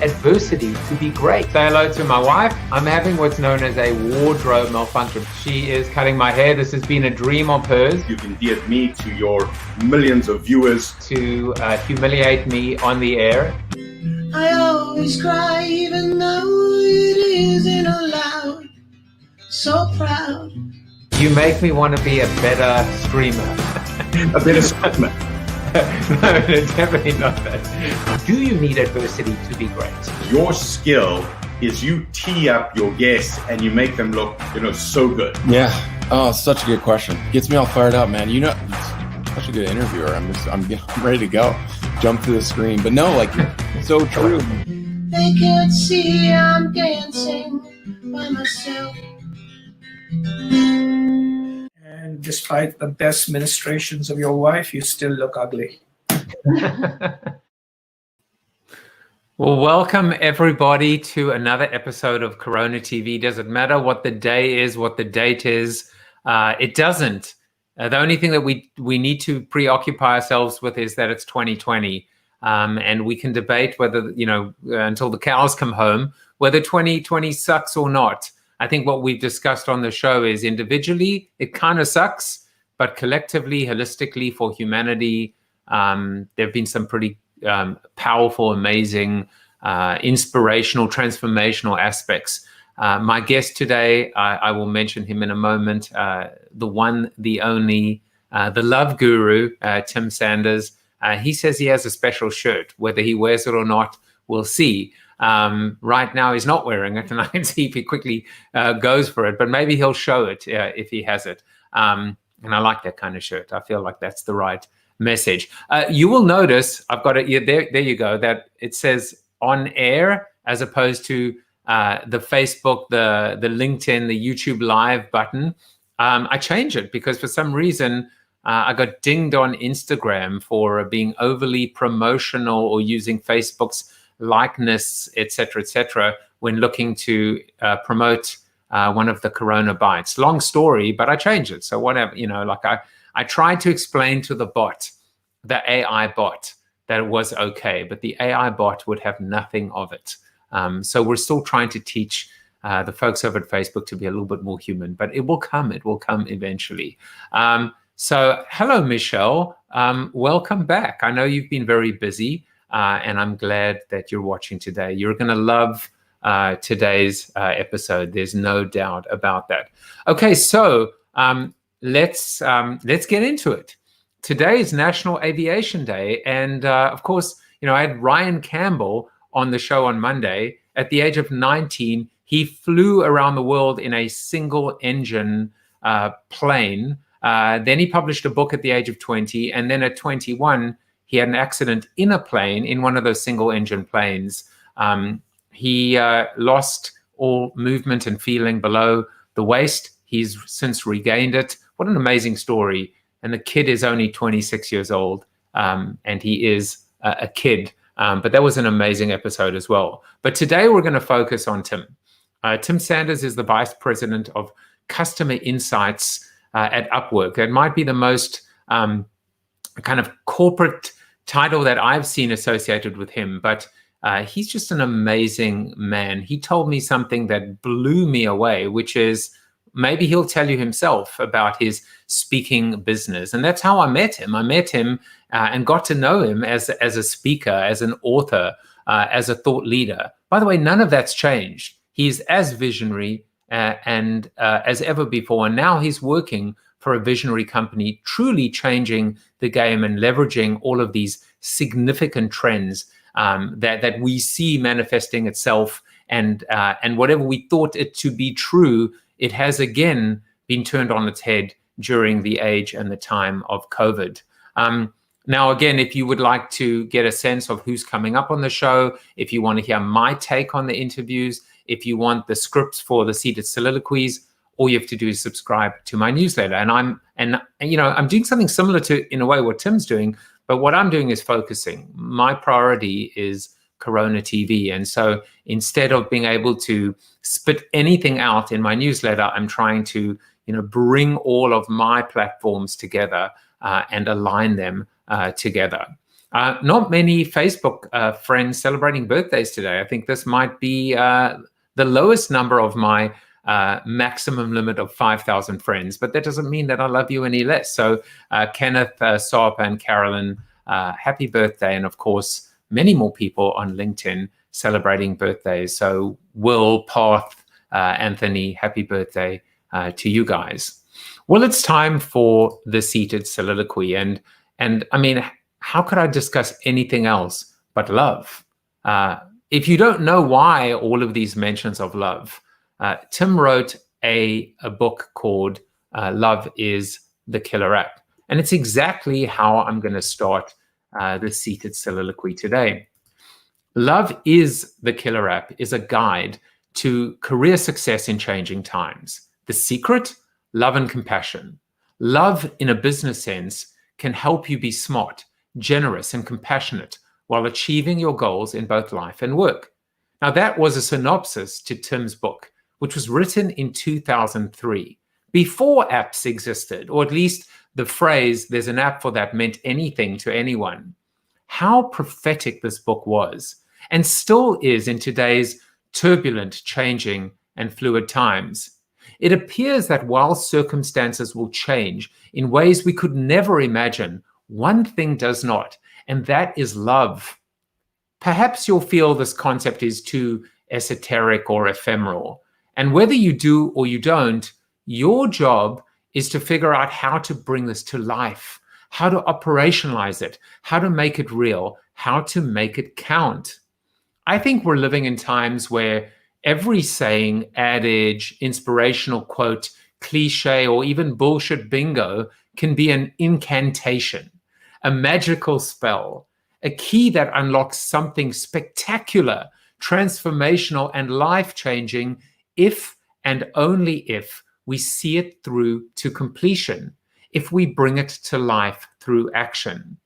adversity to be great. Say hello to my wife. I'm having what's known as a wardrobe malfunction. She is cutting my hair. This has been a dream of hers. You've endeared me to your millions of viewers. To humiliate me on the air. I always cry even though it isn't allowed. So proud. You make me want to be a better streamer. A better streamer. No, definitely not that. Do you need adversity to be great? Your skill is you tee up your guests and you make them look, so good. Yeah. Oh, such a good question. Gets me all fired up, man. Such a good interviewer. I'm ready to go. Jump to the screen. But no, so true. They can't see I'm dancing by myself. And despite the best ministrations of your wife, you still look ugly. Well, welcome everybody to another episode of Corona TV. Doesn't matter what the day is, what the date is. It doesn't. The only thing that we need to preoccupy ourselves with is that it's 2020. And we can debate whether, until the cows come home, whether 2020 sucks or not. I think what we've discussed on the show is individually, it kind of sucks, but collectively, holistically, for humanity, there have been some pretty powerful, amazing, inspirational, transformational aspects. My guest today, I will mention him in a moment, the one, the only, the love guru, Tim Sanders. He says he has a special shirt. Whether he wears it or not, we'll see. Right now he's not wearing it, and I can see if he quickly goes for it, but maybe he'll show it if he has it. And I like that kind of shirt. I feel like that's the right message. You will notice, I've got it, there you go, that it says on air as opposed to the Facebook, the LinkedIn, the YouTube live button. I changed it because for some reason I got dinged on Instagram for being overly promotional or using Facebook's likeness, etc., when looking to promote one of the Corona bites. Long story, but I changed it. So whatever, I tried to explain to the bot, the AI bot, that it was okay, but the AI bot would have nothing of it. So we're still trying to teach the folks over at Facebook to be a little bit more human, but it will come eventually. So hello, Michelle. Welcome back. I know you've been very busy. And I'm glad that you're watching today. You're going to love today's episode. There's no doubt about that. Okay, so let's get into it. Today is National Aviation Day, and of course, I had Ryan Campbell on the show on Monday. At the age of 19, he flew around the world in a single-engine plane. Then he published a book at the age of 20, and then at 21. He had an accident in a plane, in one of those single-engine planes. He lost all movement and feeling below the waist. He's since regained it. What an amazing story. And the kid is only 26 years old, and he is a kid. But that was an amazing episode as well. But today we're going to focus on Tim. Tim Sanders is the Vice President of Customer Insights at Upwork. It might be the most kind of corporate title that I've seen associated with him, but he's just an amazing man. He told me something that blew me away, which is maybe he'll tell you himself about his speaking business. And that's how I met him. I met him and got to know him as a speaker, as an author, as a thought leader. By the way, none of that's changed. He's as visionary and as ever before. And now he's working for a visionary company, truly changing the game and leveraging all of these significant trends that we see manifesting itself. And whatever we thought it to be true, it has again been turned on its head during the age and the time of COVID. Now, again, if you would like to get a sense of who's coming up on the show, if you want to hear my take on the interviews, if you want the scripts for the seated soliloquies, all you have to do is subscribe to my newsletter. And I'm doing something similar to, in a way, what Tim's doing, but what I'm doing is focusing. My priority is Corona TV. And so instead of being able to spit anything out in my newsletter, I'm trying to, bring all of my platforms together and align them together. Not many Facebook friends celebrating birthdays today. I think this might be the lowest number of my maximum limit of 5,000 friends, but that doesn't mean that I love you any less. So Kenneth, Saab, and Carolyn, happy birthday. And of course, many more people on LinkedIn celebrating birthdays. So Will, Path, Anthony, happy birthday to you guys. Well, it's time for the seated soliloquy. And I mean, how could I discuss anything else but love? If you don't know why all of these mentions of love, Tim wrote a book called Love is the Killer App. And it's exactly how I'm going to start the seated soliloquy today. Love is the Killer App is a guide to career success in changing times. The secret? Love and compassion. Love in a business sense can help you be smart, generous, and compassionate while achieving your goals in both life and work. Now, that was a synopsis to Tim's book, which was written in 2003, before apps existed, or at least the phrase, there's an app for that, meant anything to anyone. How prophetic this book was, and still is in today's turbulent, changing, and fluid times. It appears that while circumstances will change in ways we could never imagine, one thing does not, and that is love. Perhaps you'll feel this concept is too esoteric or ephemeral. And whether you do or you don't, your job is to figure out how to bring this to life, how to operationalize it, how to make it real, how to make it count. I think we're living in times where every saying, adage, inspirational quote, cliche, or even bullshit bingo can be an incantation, a magical spell, a key that unlocks something spectacular, transformational, and life-changing if and only if we see it through to completion, if we bring it to life through action.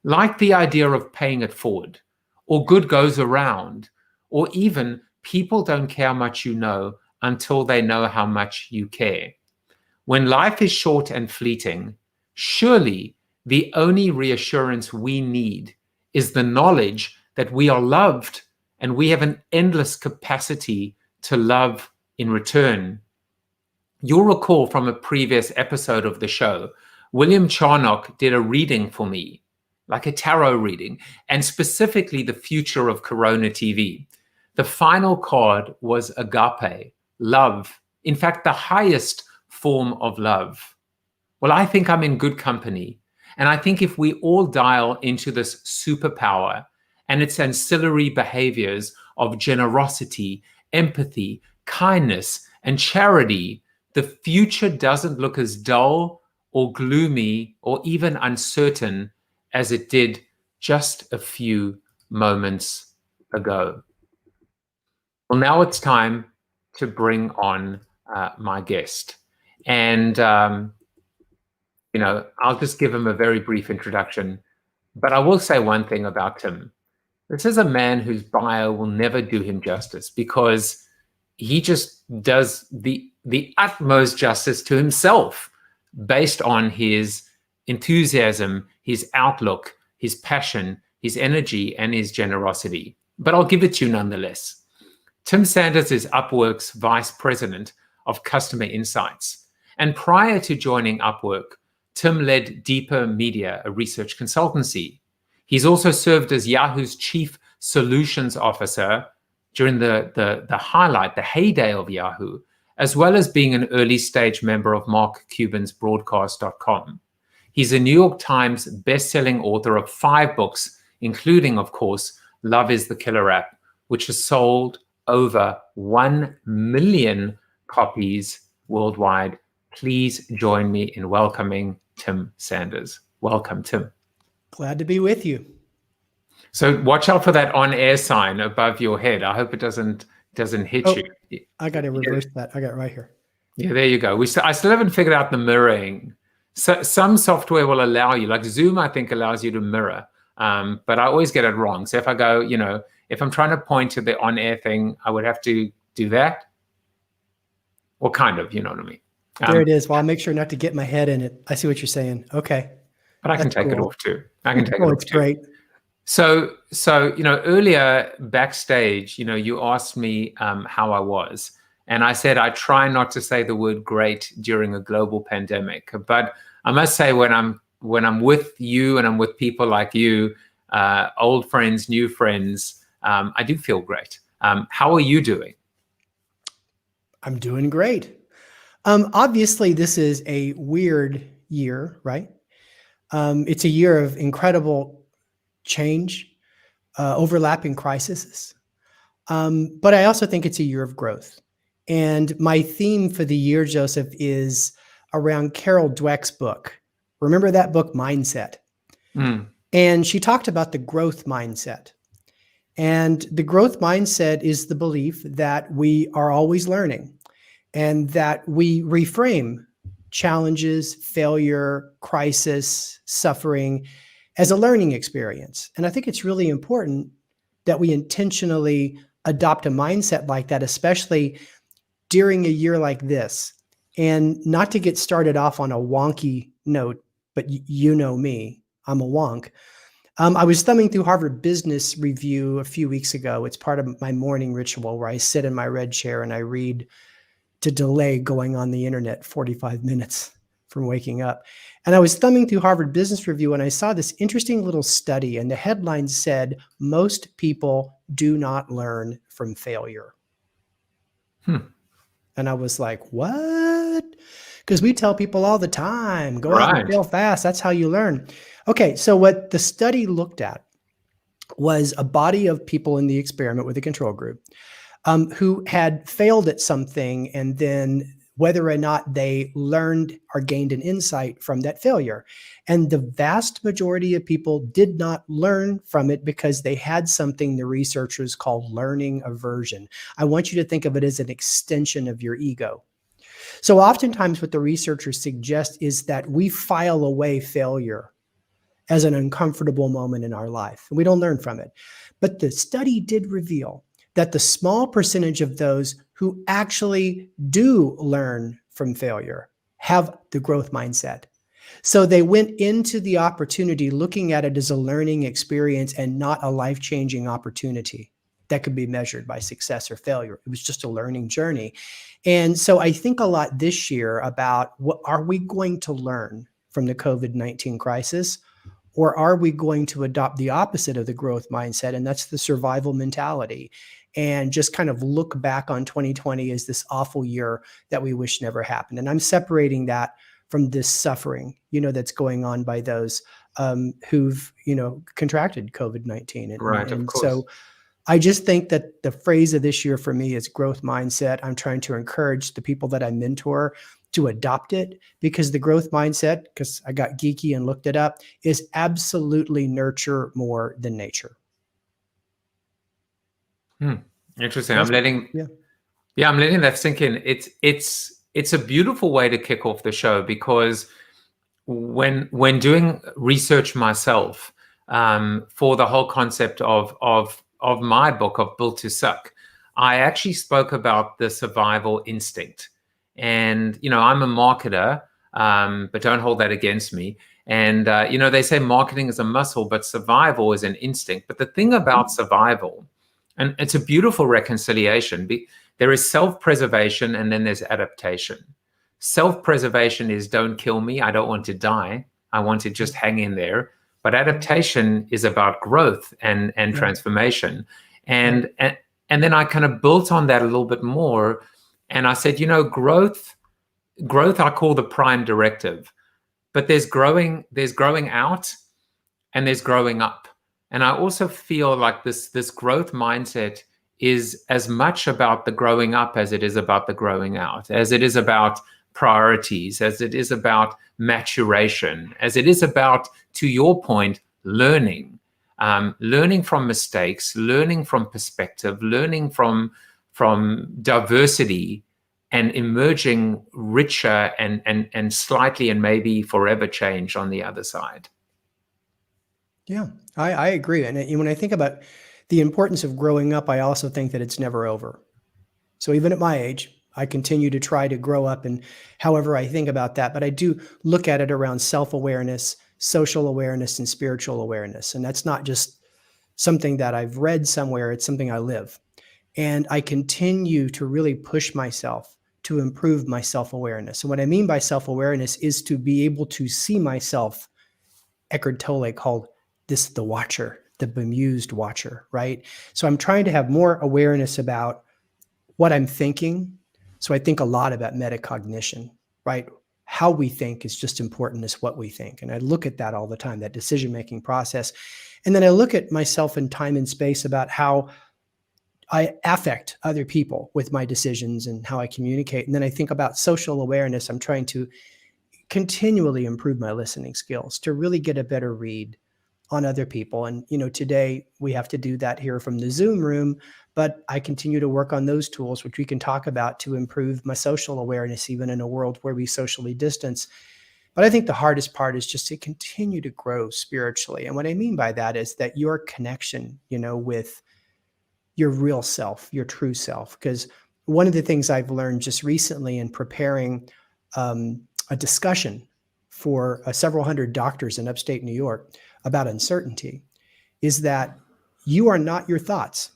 Like the idea of paying it forward, or good goes around, or even people don't care how much you know until they know how much you care. When life is short and fleeting, surely the only reassurance we need is the knowledge that we are loved and we have an endless capacity to love in return. You'll recall from a previous episode of the show, William Charnock did a reading for me, like a tarot reading, and specifically the future of CoronaTV. The final card was agape, love. In fact, the highest form of love. Well, I think I'm in good company. And I think if we all dial into this superpower and its ancillary behaviors of generosity, empathy, kindness, and charity, the future doesn't look as dull or gloomy or even uncertain as it did just a few moments ago. Well, now it's time to bring on my guest. And, you know, I'll just give him a very brief introduction. But I will say one thing about Tim. This is a man whose bio will never do him justice because he just does the utmost justice to himself based on his enthusiasm, his outlook, his passion, his energy, and his generosity. But I'll give it to you nonetheless. Tim Sanders is Upwork's Vice President of Customer Insights. And prior to joining Upwork, Tim led Deeper Media, a research consultancy. He's also served as Yahoo's Chief Solutions Officer during the heyday of Yahoo, as well as being an early stage member of Mark Cuban's Broadcast.com. He's a New York Times best-selling author of 5 books, including, of course, Love is the Killer App, which has sold over 1 million copies worldwide. Please join me in welcoming Tim Sanders. Welcome, Tim. Glad to be with you. So watch out for that on-air sign above your head. I hope it doesn't hit you. I got to reverse that. I got it right here. Yeah, there you go. I still haven't figured out the mirroring. So some software will allow you, like Zoom, I think allows you to mirror, but I always get it wrong. So if I go, you know, if I'm trying to point to the on-air thing, I would have to do that. Or kind of, you know what I mean? There it is. Well, I'll make sure not to get my head in it. I see what you're saying. Okay. But I can take it off too. I can take it off it's too. Great. So earlier backstage, you asked me how I was, and I said I try not to say the word great during a global pandemic. But I must say, when I'm with you and I'm with people like you, old friends, new friends, I do feel great. How are you doing? I'm doing great. Obviously, this is a weird year, right? It's a year of incredible change, overlapping crises. But I also think it's a year of growth. And my theme for the year, Joseph, is around Carol Dweck's book. Remember that book, Mindset? Mm. And she talked about the growth mindset. And the growth mindset is the belief that we are always learning and that we reframe challenges, failure, crisis, suffering as a learning experience. And I think it's really important that we intentionally adopt a mindset like that, especially during a year like this. And not to get started off on a wonky note, but you know me, I'm a wonk. I was thumbing through Harvard Business Review a few weeks ago. It's part of my morning ritual where I sit in my red chair and I read to delay going on the internet 45 minutes from waking up. And I was thumbing through Harvard Business Review and I saw this interesting little study, and the headline said, most people do not learn from failure. And I was like, what? Because we tell people all the time, go out and fail fast. That's how you learn. Okay, so what the study looked at was a body of people in the experiment with a control group who had failed at something, and then whether or not they learned or gained an insight from that failure. And the vast majority of people did not learn from it because they had something the researchers called learning aversion. I want you to think of it as an extension of your ego. So oftentimes what the researchers suggest is that we file away failure as an uncomfortable moment in our life, and we don't learn from it. But the study did reveal that the small percentage of those who actually do learn from failure have the growth mindset. So they went into the opportunity looking at it as a learning experience and not a life-changing opportunity that could be measured by success or failure. It was just a learning journey. And so I think a lot this year about what are we going to learn from the COVID-19 crisis, or are we going to adopt the opposite of the growth mindset? And that's the survival mentality. And just kind of look back on 2020 as this awful year that we wish never happened. And I'm separating that from this suffering, that's going on by those who've, contracted COVID-19. And so I just think that the phrase of this year for me is growth mindset. I'm trying to encourage the people that I mentor to adopt it, because the growth mindset, because I got geeky and looked it up, is absolutely nurture more than nature. Interesting. I'm letting that sink in. It's a beautiful way to kick off the show, because when doing research myself for the whole concept of my book of Built to Suck, I actually spoke about the survival instinct. And I'm a marketer, but don't hold that against me. And they say marketing is a muscle, but survival is an instinct. But the thing about survival, and it's a beautiful reconciliation. There is self-preservation and then there's adaptation. Self-preservation is don't kill me. I don't want to die. I want to just hang in there. But adaptation is about growth and transformation. And then I kind of built on that a little bit more. And I said, growth I call the prime directive. But there's growing out and there's growing up. And I also feel like this growth mindset is as much about the growing up as it is about the growing out, as it is about priorities, as it is about maturation, as it is about, to your point, learning from mistakes, learning from perspective, learning from diversity, and emerging richer and slightly and maybe forever change on the other side. Yeah, I agree. And when I think about the importance of growing up, I also think that it's never over. So even at my age, I continue to try to grow up, and however I think about that, but I do look at it around self-awareness, social awareness, and spiritual awareness. And that's not just something that I've read somewhere. It's something I live. And I continue to really push myself to improve my self-awareness. And what I mean by self-awareness is to be able to see myself. Eckhart Tolle called this the watcher, the bemused watcher, right? So I'm trying to have more awareness about what I'm thinking. So I think a lot about metacognition, right? How we think is just important as what we think. And I look at that all the time, that decision-making process. And then I look at myself in time and space about how I affect other people with my decisions and how I communicate. And then I think about social awareness. I'm trying to continually improve my listening skills to really get a better read on other people. And, today we have to do that here from the Zoom room, but I continue to work on those tools, which we can talk about, to improve my social awareness, even in a world where we socially distance. But I think the hardest part is just to continue to grow spiritually. And what I mean by that is that your connection, with your real self, your true self, because one of the things I've learned just recently in preparing a discussion for several hundred doctors in upstate New York about uncertainty is that you are not your thoughts.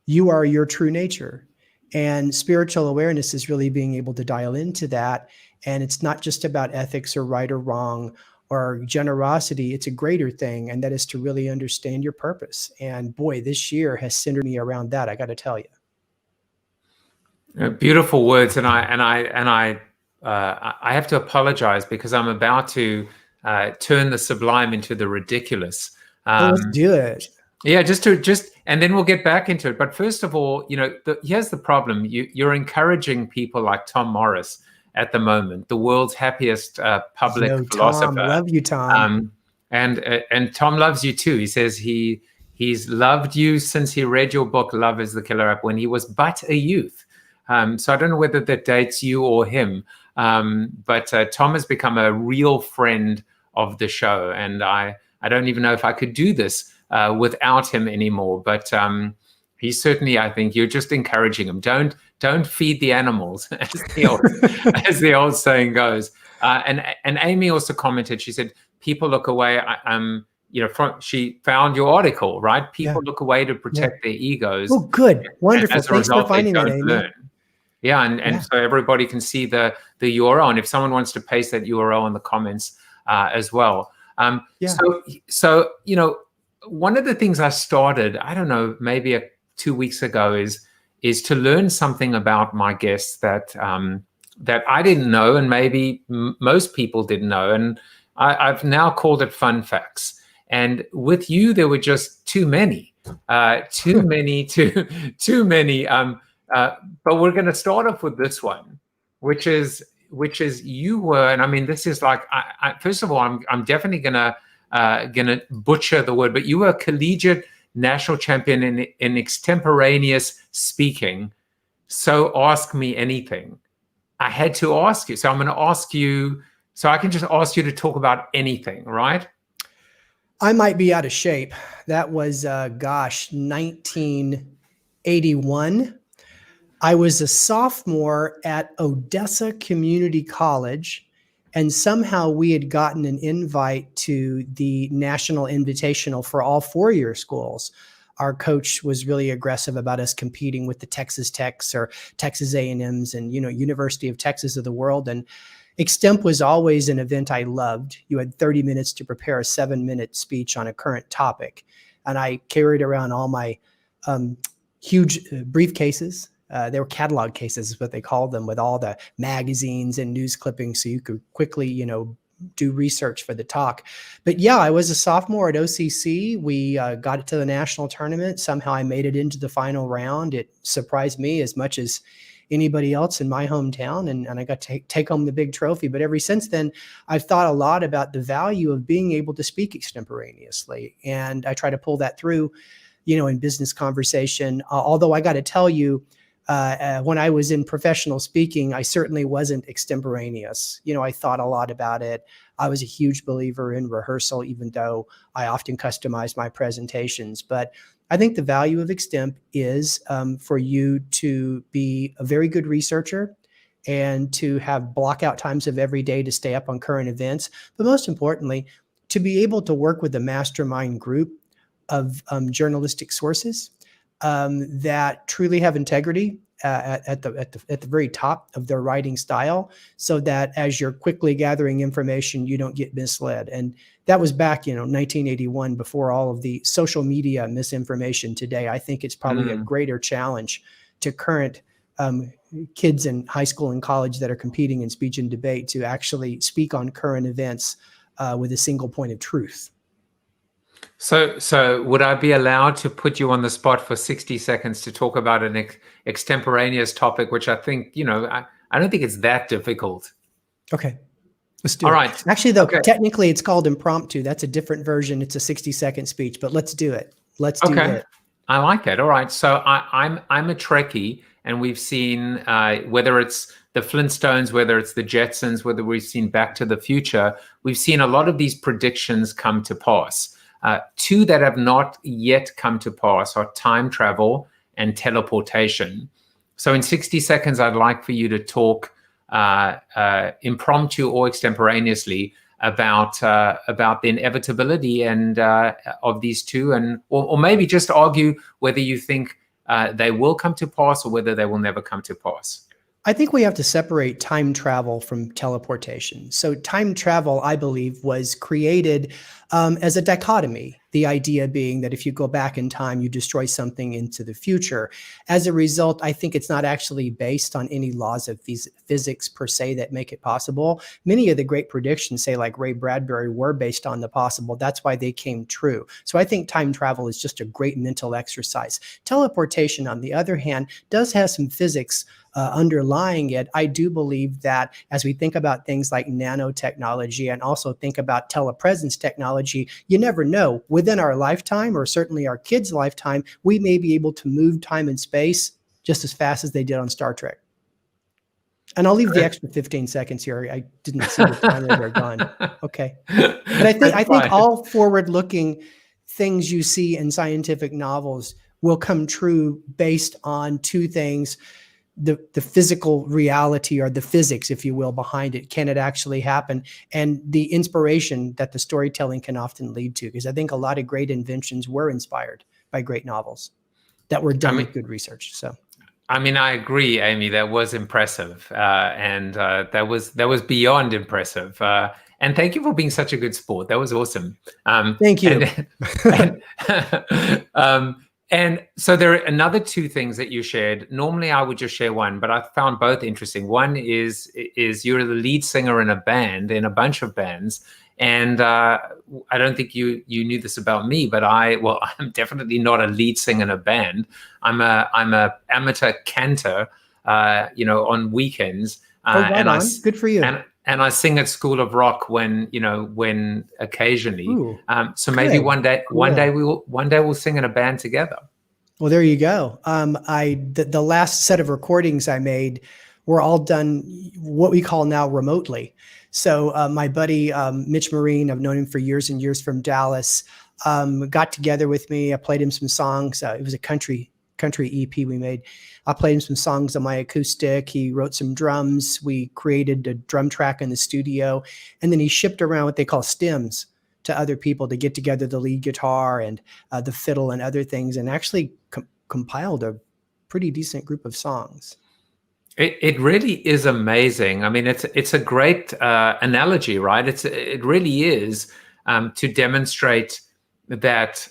You are your true nature. And spiritual awareness is really being able to dial into that. And it's not just about ethics or right or wrong or generosity. It's a greater thing. And that is to really understand your purpose. And boy, this year has centered me around that, I got to tell you. Beautiful words. And I have to apologize because I'm about to turn the sublime into the ridiculous. Let's do it. Yeah, and then we'll get back into it. But first of all, here's the problem. You're encouraging people like Tom Morris at the moment, the world's happiest public philosopher. Tom, love you, Tom. And Tom loves you too. He says he's loved you since he read your book, Love is the Killer App, when he was but a youth. So I don't know whether that dates you or him, but Tom has become a real friend of the show. And I don't even know if I could do this without him anymore. But he's certainly, I think, you're just encouraging him. Don't feed the animals, as the old saying goes. And Amy also commented. She said, "People look away." She found your article, right? People look away to protect their egos. Oh, good, wonderful. Thanks for finding that, Amy. Learn. Yeah, and so everybody can see the URL. And if someone wants to paste that URL in the comments as well. So one of the things I started, I don't know, maybe 2 weeks ago is to learn something about my guests that I didn't know, and maybe most people didn't know. And I've now called it fun facts. And with you, there were just too many. But we're going to start off with this one, which is you were, and I mean, this is like, first of all, I'm definitely gonna butcher the word, but you were a collegiate national champion in extemporaneous speaking. So ask me anything. I had to ask you, so I'm going to ask you. So I can just ask you to talk about anything, right? I might be out of shape. That was 1981. I was a sophomore at Odessa Community College, and somehow we had gotten an invite to the National Invitational for all four-year schools. Our coach was really aggressive about us competing with the Texas Techs or Texas A&Ms and, University of Texas of the world. And Extemp was always an event I loved. You had 30 minutes to prepare a 7-minute speech on a current topic. And I carried around all my huge briefcases. They were catalog cases is what they called them, with all the magazines and news clippings so you could quickly, do research for the talk. But yeah, I was a sophomore at OCC. We got it to the national tournament. Somehow I made it into the final round. It surprised me as much as anybody else in my hometown, and I got to take home the big trophy. But ever since then, I've thought a lot about the value of being able to speak extemporaneously. And I try to pull that through, in business conversation. Although I got to tell you, when I was in professional speaking, I certainly wasn't extemporaneous. I thought a lot about it. I was a huge believer in rehearsal, even though I often customize my presentations. But I think the value of extemp is for you to be a very good researcher and to have block out times of every day to stay up on current events. But most importantly, to be able to work with a mastermind group of journalistic sources that truly have integrity at the very top of their writing style, so that as you're quickly gathering information, you don't get misled. And that was back, 1981, before all of the social media misinformation today. I think it's probably a greater challenge to current kids in high school and college that are competing in speech and debate to actually speak on current events with a single point of truth. So would I be allowed to put you on the spot for 60 seconds to talk about an extemporaneous topic, which I think, I don't think it's that difficult. Okay, let's do it. All it. right. Actually, though, technically it's called impromptu. That's a different version. It's a 60-second speech, but let's do it. Let's do it. I like it. All right. So I'm a Trekkie, and we've seen whether it's the Flintstones, whether it's the Jetsons, whether we've seen Back to the Future, we've seen a lot of these predictions come to pass. Two that have not yet come to pass are time travel and teleportation. So in 60 seconds, I'd like for you to talk impromptu or extemporaneously about the inevitability and of these two, and or maybe just argue whether you think they will come to pass or whether they will never come to pass. I think we have to separate time travel from teleportation. So time travel, I believe, was created as a dichotomy. The idea being that if you go back in time, you destroy something into the future. As a result, I think it's not actually based on any laws of physics per se that make it possible. Many of the great predictions, say like Ray Bradbury, were based on the possible. That's why they came true. So I think time travel is just a great mental exercise. Teleportation, on the other hand, does have some physics underlying it. I do believe that as we think about things like nanotechnology and also think about telepresence technology, you never know. Within our lifetime, or certainly our kids' lifetime, we may be able to move time and space just as fast as they did on Star Trek. And I'll leave the extra 15 seconds here. I didn't see the timer there gone. Okay. But I think all forward-looking things you see in scientific novels will come true based on two things: the physical reality, or the physics, if you will, behind it. Can it actually happen? And the inspiration that the storytelling can often lead to, because I think a lot of great inventions were inspired by great novels that were done with good research. So, I mean, I agree, Amy. That was impressive, and that was beyond impressive. And thank you for being such a good sport. That was awesome. Thank you. And so there are another two things that you shared. Normally I would just share one, but I found both interesting. One is you're the lead singer in a band, in a bunch of bands. And I don't think you knew this about me, but I'm definitely not a lead singer in a band. I'm a amateur cantor, on weekends. Good for you. And I sing at School of Rock when occasionally. Ooh, so maybe one day we'll sing in a band together. Well, there you go. The last set of recordings I made were all done what we call now remotely. So my buddy Mitch Marine, I've known him for years and years from Dallas, got together with me. I played him some songs. It was a country EP we made. I played him some songs on my acoustic. He wrote some drums. We created a drum track in the studio, and then he shipped around what they call stems to other people to get together the lead guitar and the fiddle and other things, and actually compiled a pretty decent group of songs. It really is amazing. I mean, it's a great analogy, right? It really is to demonstrate that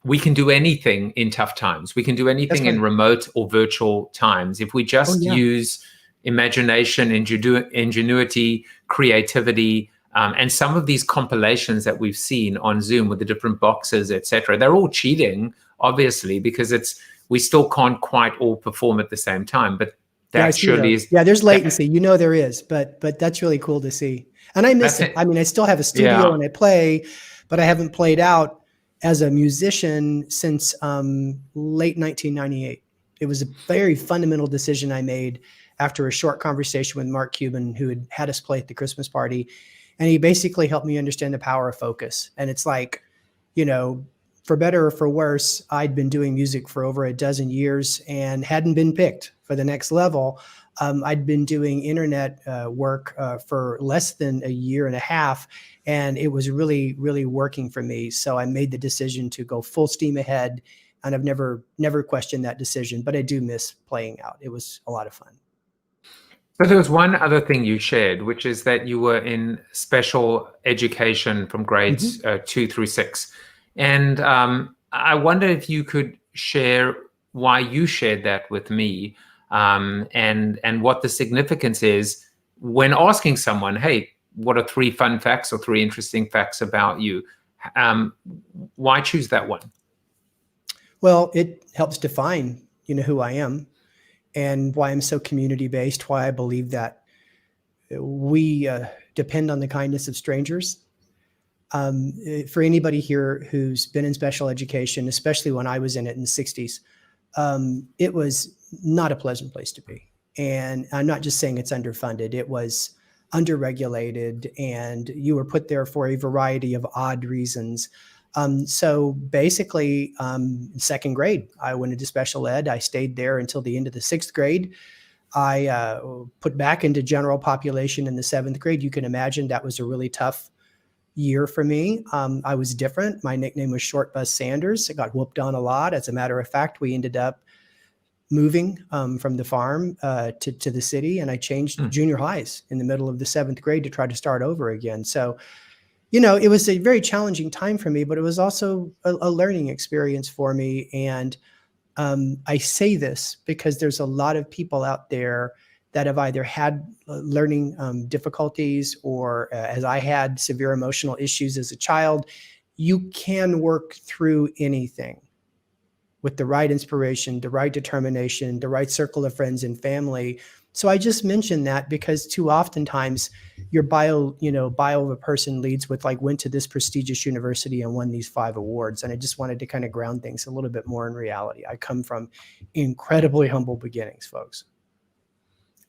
we can do anything in tough times. We can do anything in remote or virtual times if we just use imagination, ingenuity, creativity, and some of these compilations that we've seen on Zoom with the different boxes, etc. They're all cheating, obviously, because we still can't quite all perform at the same time. But that surely is. Yeah, there's latency. There is, but that's really cool to see. And I miss it. I mean, I still have a studio and I play, but I haven't played out as a musician since late 1998. It was a very fundamental decision I made after a short conversation with Mark Cuban, who had us play at the Christmas party. And he basically helped me understand the power of focus. And it's like, for better or for worse, I'd been doing music for over a dozen years and hadn't been picked for the next level. I'd been doing internet work for less than a year and a half, and it was really, really working for me. So I made the decision to go full steam ahead, and I've never questioned that decision, but I do miss playing out. It was a lot of fun. So there was one other thing you shared, which is that you were in special education from grades 2 through 6. And I wonder if you could share why you shared that with me, and what the significance is when asking someone, hey, what are 3 fun facts or 3 interesting facts about you? Why choose that one? Well, it helps define, who I am and why I'm so community-based, why I believe that we depend on the kindness of strangers. For anybody here who's been in special education, especially when I was in it in the 60s, it was not a pleasant place to be. And I'm not just saying it's underfunded. It was underregulated, and you were put there for a variety of odd reasons. So basically, second grade, I went into special ed. I stayed there until the end of the 6th grade. I put back into general population in the 7th grade. You can imagine that was a really tough year for me. I was different. My nickname was Short Bus Sanders. I got whooped on a lot. As a matter of fact, we ended up moving from the farm to the city, and I changed junior highs in the middle of the 7th grade to try to start over again. So, it was a very challenging time for me, but it was also a learning experience for me. And I say this because there's a lot of people out there that have either had learning difficulties or, as I had, severe emotional issues as a child. You can work through anything with the right inspiration, the right determination, the right circle of friends and family. So I just mentioned that because too oftentimes your bio of a person leads with went to this prestigious university and won these 5 awards. And I just wanted to kind of ground things a little bit more in reality. I come from incredibly humble beginnings, folks.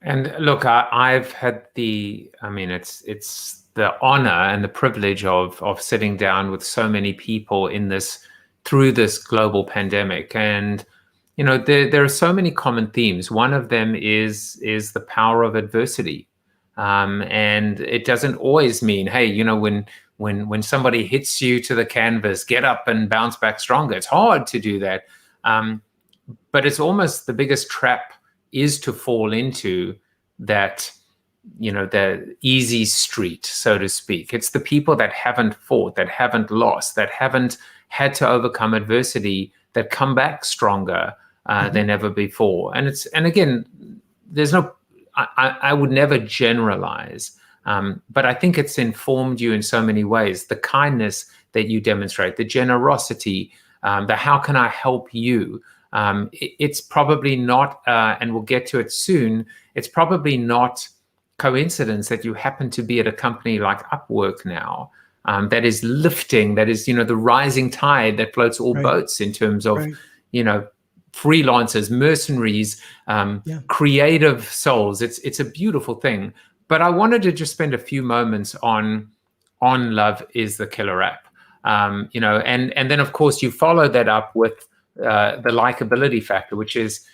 And look, I've had it's the honor and the privilege of sitting down with so many people through this global pandemic. And there are so many common themes. One of them is the power of adversity, and it doesn't always mean, hey, when somebody hits you to the canvas, get up and bounce back stronger. It's hard to do that, but it's almost the biggest trap is to fall into that, the easy street, so to speak. It's the people that haven't fought, that haven't lost, that haven't had to overcome adversity, that come back stronger than ever before. And again, there's I would never generalize, but I think it's informed you in so many ways. The kindness that you demonstrate, the generosity, the how can I help you? It's probably not, and we'll get to it soon, it's probably not coincidence that you happen to be at a company like Upwork now, that is lifting, that is, the rising tide that floats all boats in terms of, freelancers, mercenaries, creative souls. It's a beautiful thing. But I wanted to just spend a few moments on Love is the Killer App. And then of course you follow that up with the likability factor, which is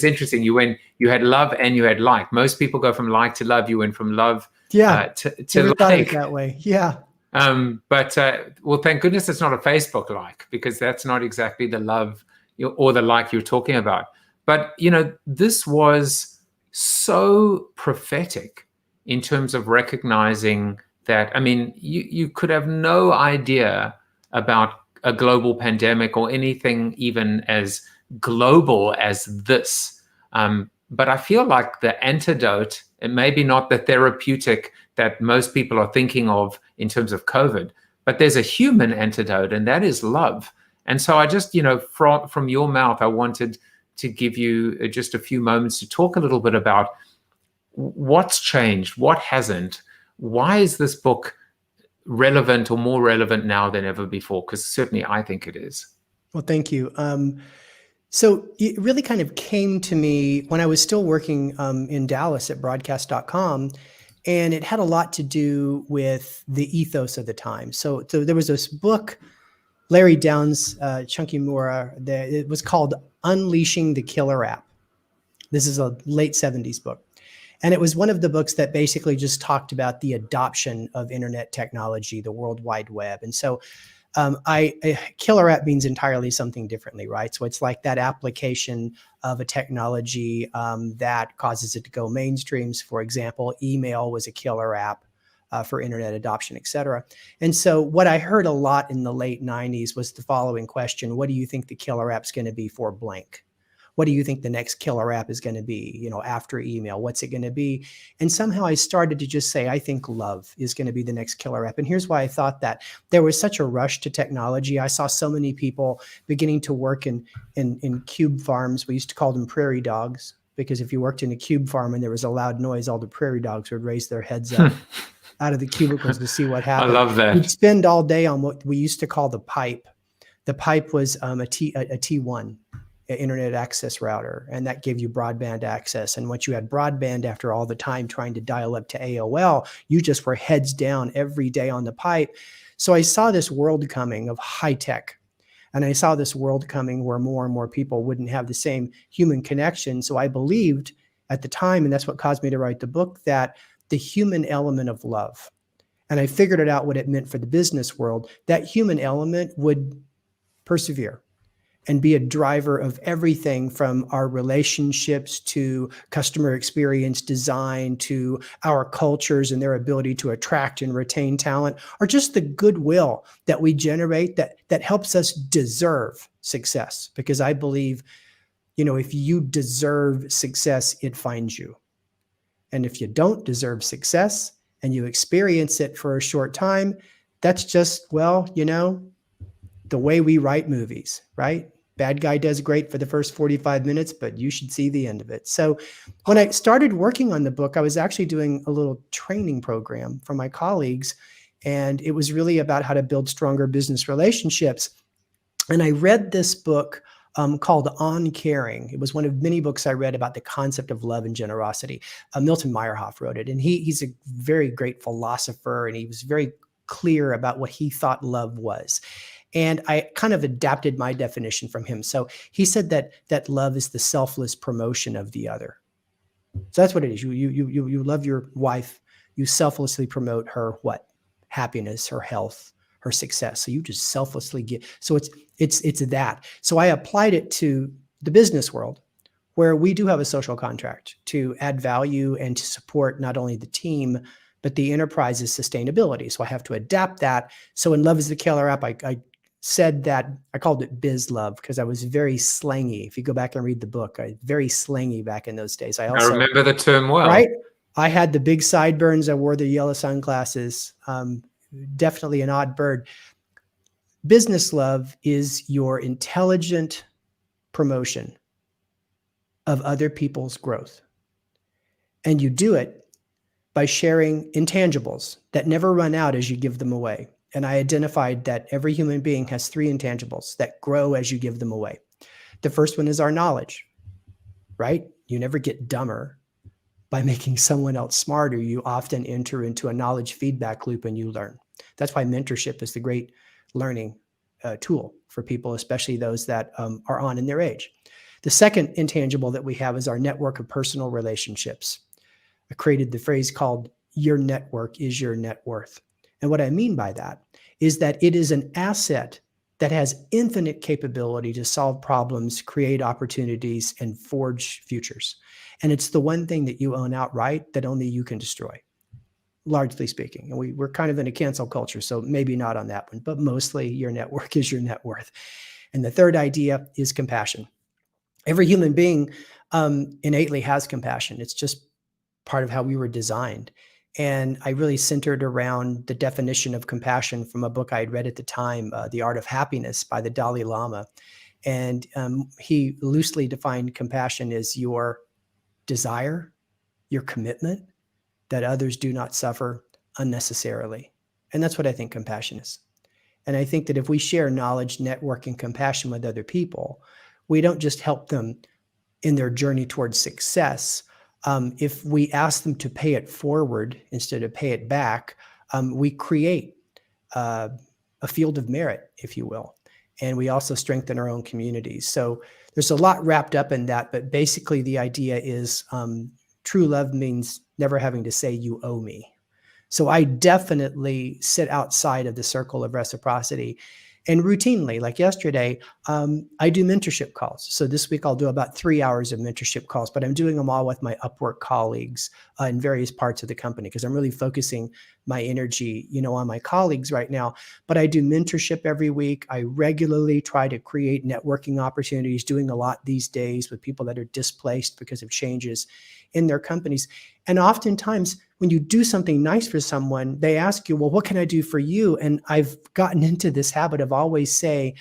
interesting. You had love and you had like. Most people go from like to love. You went from love to Never thought of it that way. Yeah. But thank goodness it's not a Facebook like, because that's not exactly the love or the like you're talking about. But this was so prophetic in terms of recognizing that. I mean, you could have no idea about a global pandemic or anything even as global as this. But I feel like the antidote, and maybe not the therapeutic that most people are thinking of in terms of COVID, but there's a human antidote, and that is love. And so I just, from your mouth, I wanted to give you just a few moments to talk a little bit about what's changed, what hasn't, why is this book relevant or more relevant now than ever before? Because certainly I think it is. Well, thank you. So it really kind of came to me when I was still working in Dallas at broadcast.com, and it had a lot to do with the ethos of the time. So there was this book, Larry Downs, Chunky Moora, it was called Unleashing the Killer App. This is a late 70s book. And it was one of the books that basically just talked about the adoption of internet technology, the World Wide Web. And so a killer app means entirely something differently, right? So it's like that application of a technology that causes it to go mainstreams. For example, email was a killer app for internet adoption, et cetera. And so what I heard a lot in the late 90s was the following question: what do you think the killer app's going to be for blank? What do you think the next killer app is going to be, you know, after email? What's it going to be? And somehow I started to just say, I think love is going to be the next killer app. And here's why I thought that. There was such a rush to technology. I saw so many people beginning to work in cube farms. We used to call them prairie dogs, because if you worked in a cube farm and there was a loud noise, all the prairie dogs would raise their heads up out of the cubicles to see what happened. I love that. We'd spend all day on what we used to call the pipe. The pipe was a T1. Internet access router, and that gave you broadband access. And once you had broadband, after all the time trying to dial up to AOL, you just were heads down every day on the pipe. So I saw this world coming of high tech, and I saw this world coming where more and more people wouldn't have the same human connection. So I believed at the time, and that's what caused me to write the book, that the human element of love, and I figured it out what it meant for the business world, that human element would persevere and be a driver of everything from our relationships to customer experience design to our cultures and their ability to attract and retain talent, or just the goodwill that we generate that helps us deserve success. Because I believe, you know, if you deserve success, it finds you. And if you don't deserve success and you experience it for a short time, that's just, well, you know, the way we write movies, right? Bad guy does great for the first 45 minutes, but you should see the end of it. So when I started working on the book, I was actually doing a little training program for my colleagues, and it was really about how to build stronger business relationships. And I read this book called On Caring. It was one of many books I read about the concept of love and generosity. Milton Meyerhoff wrote it, and he's a very great philosopher, and he was very clear about what he thought love was. And I kind of adapted my definition from him. So he said that love is the selfless promotion of the other. So that's what it is. You love your wife. You selflessly promote her what? Happiness, her health, her success. So you just selflessly give. So it's that. So I applied it to the business world, where we do have a social contract to add value and to support not only the team, but the enterprise's sustainability. So I have to adapt that. So in Love is the Killer App, I said that I called it biz love because I was very slangy. If you go back and read the book, very slangy back in those days. I remember the term well. Right? I had the big sideburns. I wore the yellow sunglasses. Definitely an odd bird. Business love is your intelligent promotion of other people's growth. And you do it by sharing intangibles that never run out as you give them away. And I identified that every human being has 3 intangibles that grow as you give them away. The first one is our knowledge, right? You never get dumber by making someone else smarter. You often enter into a knowledge feedback loop and you learn. That's why mentorship is the great learning tool for people, especially those that are on in their age. The second intangible that we have is our network of personal relationships. I created the phrase called your network is your net worth. And what I mean by that is that it is an asset that has infinite capability to solve problems, create opportunities, and forge futures. And it's the one thing that you own outright that only you can destroy, largely speaking. And we're kind of in a cancel culture, so maybe not on that one, but mostly your network is your net worth. And the third idea is compassion. Every human being innately has compassion. It's just part of how we were designed. And I really centered around the definition of compassion from a book I had read at the time, The Art of Happiness by the Dalai Lama. And he loosely defined compassion as your desire, your commitment that others do not suffer unnecessarily. And that's what I think compassion is. And I think that if we share knowledge, network, and compassion with other people, we don't just help them in their journey towards success. If we ask them to pay it forward instead of pay it back, we create a field of merit, if you will. And we also strengthen our own communities. So there's a lot wrapped up in that. But basically, the idea is true love means never having to say you owe me. So I definitely sit outside of the circle of reciprocity. And routinely, like yesterday, I do mentorship calls. So this week I'll do about 3 hours of mentorship calls, but I'm doing them all with my Upwork colleagues in various parts of the company because I'm really focusing my energy, on my colleagues right now. But I do mentorship every week. I regularly try to create networking opportunities, doing a lot these days with people that are displaced because of changes in their companies. And oftentimes when you do something nice for someone, they ask you, well, what can I do for you? And I've gotten into this habit of always say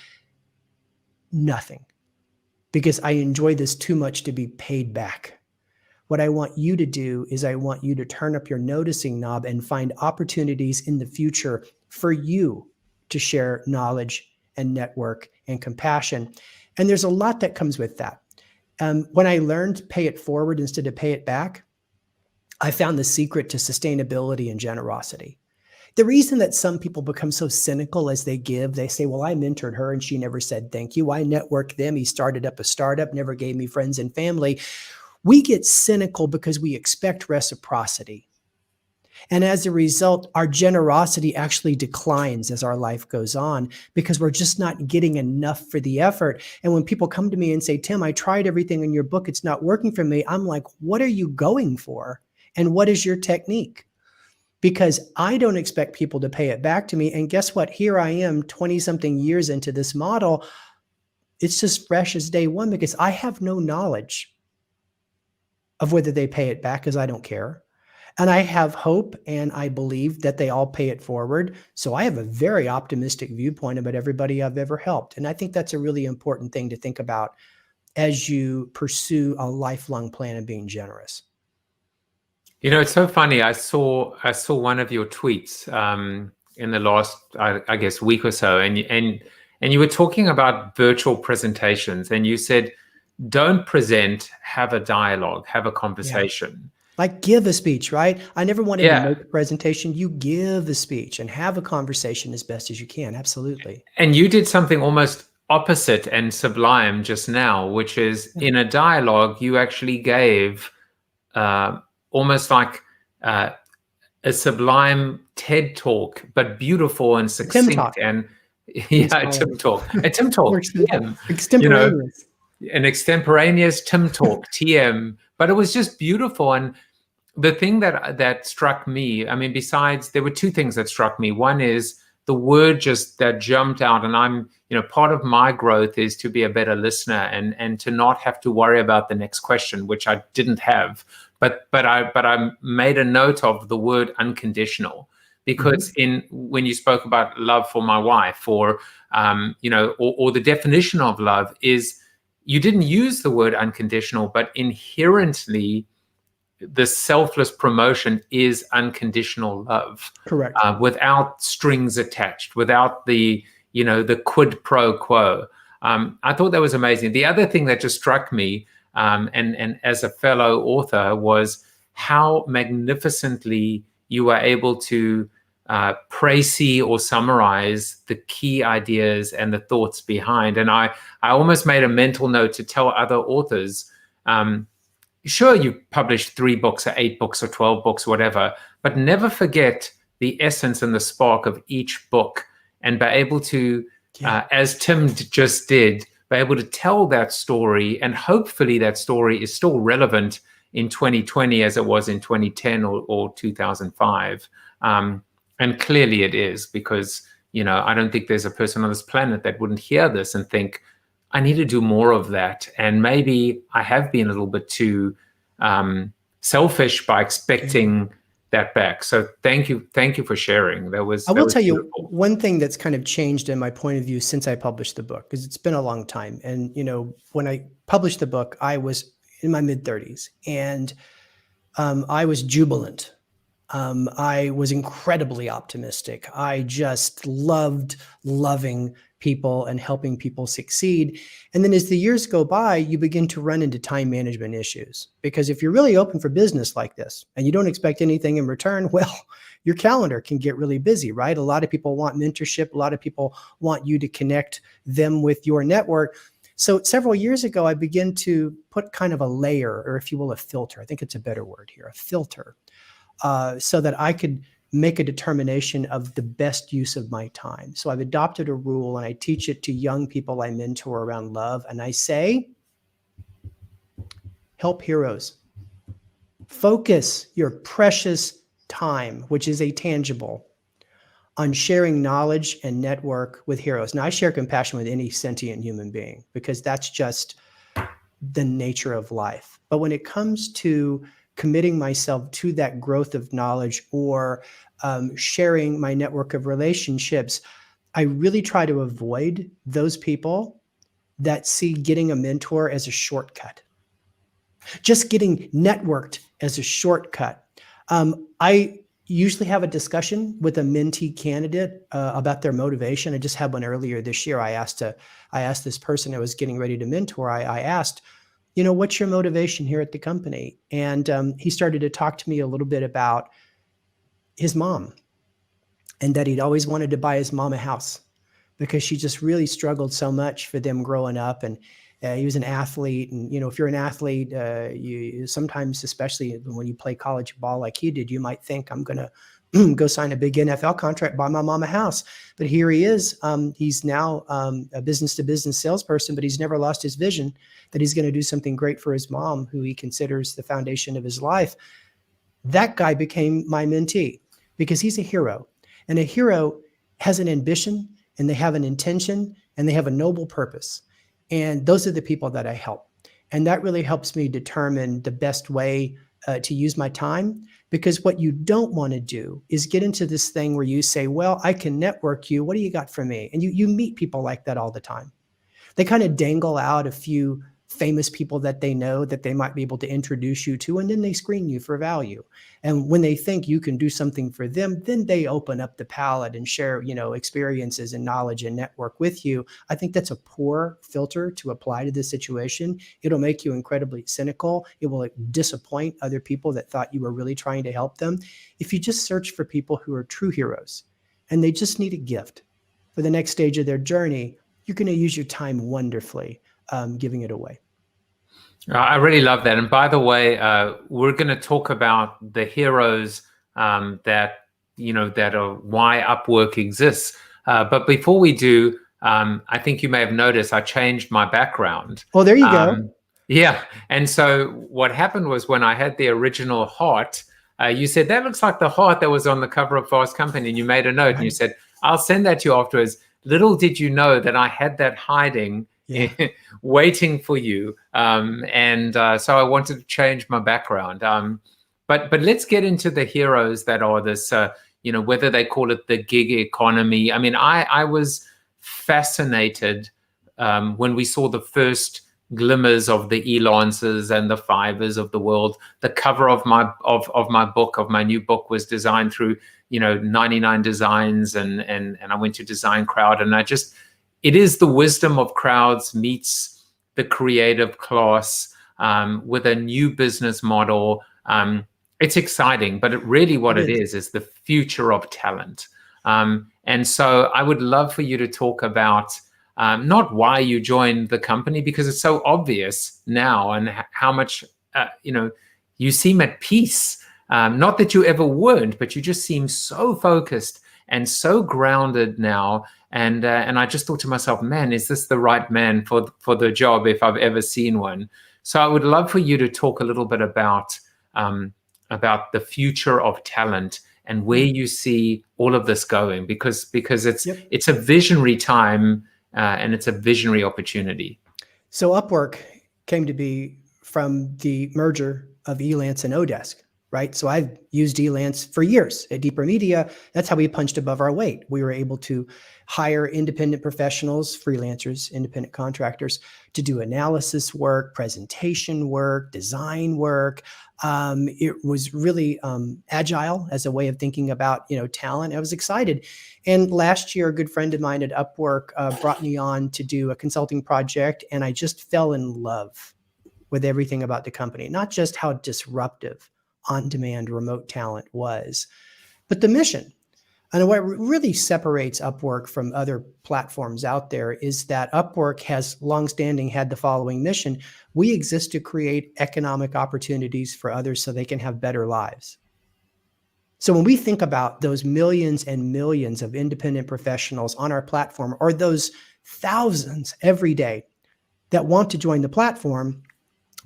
nothing because I enjoy this too much to be paid back. What I want you to do is I want you to turn up your noticing knob and find opportunities in the future for you to share knowledge and network and compassion. And there's a lot that comes with that. When I learned pay it forward instead of pay it back, I found the secret to sustainability and generosity. The reason that some people become so cynical as they give, they say, well, I mentored her and she never said thank you. I networked them. He started up a startup, never gave me friends and family. We get cynical because we expect reciprocity. And as a result, our generosity actually declines as our life goes on because we're just not getting enough for the effort. And when people come to me and say, Tim, I tried everything in your book, it's not working for me. I'm like, what are you going for? And what is your technique? Because I don't expect people to pay it back to me. And guess what? Here I am 20-something years into this model. It's just fresh as day one because I have no knowledge of whether they pay it back because I don't care. And I have hope and I believe that they all pay it forward. So I have a very optimistic viewpoint about everybody I've ever helped. And I think that's a really important thing to think about as you pursue a lifelong plan of being generous. It's so funny. I saw one of your tweets in the last, I guess, week or so, and you were talking about virtual presentations, and you said, "Don't present, have a dialogue, have a conversation." Yeah. Like give a speech, right? I never wanted to make a presentation. You give a speech and have a conversation as best as you can. Absolutely. And you did something almost opposite and sublime just now, which is in a dialogue, you actually gave almost like a sublime TED talk, but beautiful and succinct. And Tim talk. A Tim talk. TM, extemporaneous. An extemporaneous Tim talk, TM. But it was just beautiful. And the thing that struck me, I mean, besides, there were two things that struck me. One is the word just that jumped out, and I'm, part of my growth is to be a better listener and to not have to worry about the next question, which I didn't have. But I made a note of the word unconditional, because when you spoke about love for my wife, or the definition of love is, you didn't use the word unconditional, but inherently the selfless promotion is unconditional love. Correct. Without strings attached, without the quid pro quo. I thought that was amazing. The other thing that just struck me, and as a fellow author, was how magnificently you were able to précis or summarize the key ideas and the thoughts behind. And I almost made a mental note to tell other authors, sure, you published 3 books or 8 books or 12 books, whatever, but never forget the essence and the spark of each book, and be able to, as Tim just did, be able to tell that story. And hopefully that story is still relevant in 2020 as it was in 2010 or 2005. And clearly it is, because, I don't think there's a person on this planet that wouldn't hear this and think, I need to do more of that. And maybe I have been a little bit too selfish by expecting that back. So thank you for sharing. I will tell you one thing that's kind of changed in my point of view since I published the book, because it's been a long time. And, when I published the book, I was in my mid-30s, and I was jubilant. I was incredibly optimistic. I just loved loving people and helping people succeed. And then as the years go by, you begin to run into time management issues, because if you're really open for business like this and you don't expect anything in return, well, your calendar can get really busy, right? A lot of people want mentorship. A lot of people want you to connect them with your network. So several years ago, I began to put kind of a layer, or if you will, a filter. I think it's a better word here, a filter, so that I could make a determination of the best use of my time. So I've adopted a rule, and I teach it to young people I mentor around love. And I say, help heroes. Focus your precious time, which is a tangible, on sharing knowledge and network with heroes. Now, I share compassion with any sentient human being because that's just the nature of life. But when it comes to committing myself to that growth of knowledge or sharing my network of relationships, I really try to avoid those people that see getting a mentor as a shortcut. Just getting networked as a shortcut. I usually have a discussion with a mentee candidate about their motivation. I just had one earlier this year. I asked this person I was getting ready to mentor, I asked, what's your motivation here at the company? And he started to talk to me a little bit about his mom, and that he'd always wanted to buy his mom a house because she just really struggled so much for them growing up. And he was an athlete. And, if you're an athlete, you sometimes, especially when you play college ball like he did, you might think, I'm going to go sign a big NFL contract, buy my mom a house. But here he is. He's now a business-to-business salesperson, but he's never lost his vision that he's going to do something great for his mom, who he considers the foundation of his life. That guy became my mentee because he's a hero. And a hero has an ambition, and they have an intention, and they have a noble purpose. And those are the people that I help. And that really helps me determine the best way to use my time, because what you don't want to do is get into this thing where you say, well, I can network you. What do you got for me? And you meet people like that all the time. They kind of dangle out a few famous people that they know that they might be able to introduce you to, and then they screen you for value. And when they think you can do something for them, then they open up the palette and share, experiences and knowledge and network with you. I think that's a poor filter to apply to this situation. It'll make you incredibly cynical. It will disappoint other people that thought you were really trying to help them. If you just search for people who are true heroes and they just need a gift for the next stage of their journey, you're going to use your time wonderfully giving it away. I really love that. And by the way, we're going to talk about the heroes that are why Upwork exists. But before we do, I think you may have noticed I changed my background. Oh, there you go. Yeah. And so what happened was, when I had the original heart, you said, that looks like the heart that was on the cover of Fast Company. And you made a note, and you said, I'll send that to you afterwards. Little did you know that I had that hiding, waiting for you. So I wanted to change my background. But let's get into the heroes that are this, whether they call it the gig economy. I mean, I was fascinated when we saw the first glimmers of the Elonces and the Fivers of the world. The cover of my book, of my new book, was designed through 99 Designs, and I went to Design Crowd, and it is the wisdom of crowds meets the creative class with a new business model. It's exciting, but what it is the future of talent. And so I would love for you to talk about not why you joined the company, because it's so obvious now, and how much, you seem at peace. Not that you ever weren't, but you just seem so focused and so grounded now. And I just thought to myself, man, is this the right man for the job, if I've ever seen one? So I would love for you to talk a little bit about the future of talent and where you see all of this going, because it's a visionary time and it's a visionary opportunity. So Upwork came to be from the merger of Elance and Odesk. Right. So I've used Elance for years at Deeper Media. That's how we punched above our weight. We were able to hire independent professionals, freelancers, independent contractors to do analysis work, presentation work, design work. It was really agile as a way of thinking about, talent. I was excited. And last year, a good friend of mine at Upwork brought me on to do a consulting project. And I just fell in love with everything about the company, not just how disruptive on-demand remote talent was, but the mission. And what really separates Upwork from other platforms out there is that Upwork has longstanding had the following mission. We exist to create economic opportunities for others so they can have better lives. So when we think about those millions and millions of independent professionals on our platform, or those thousands every day that want to join the platform,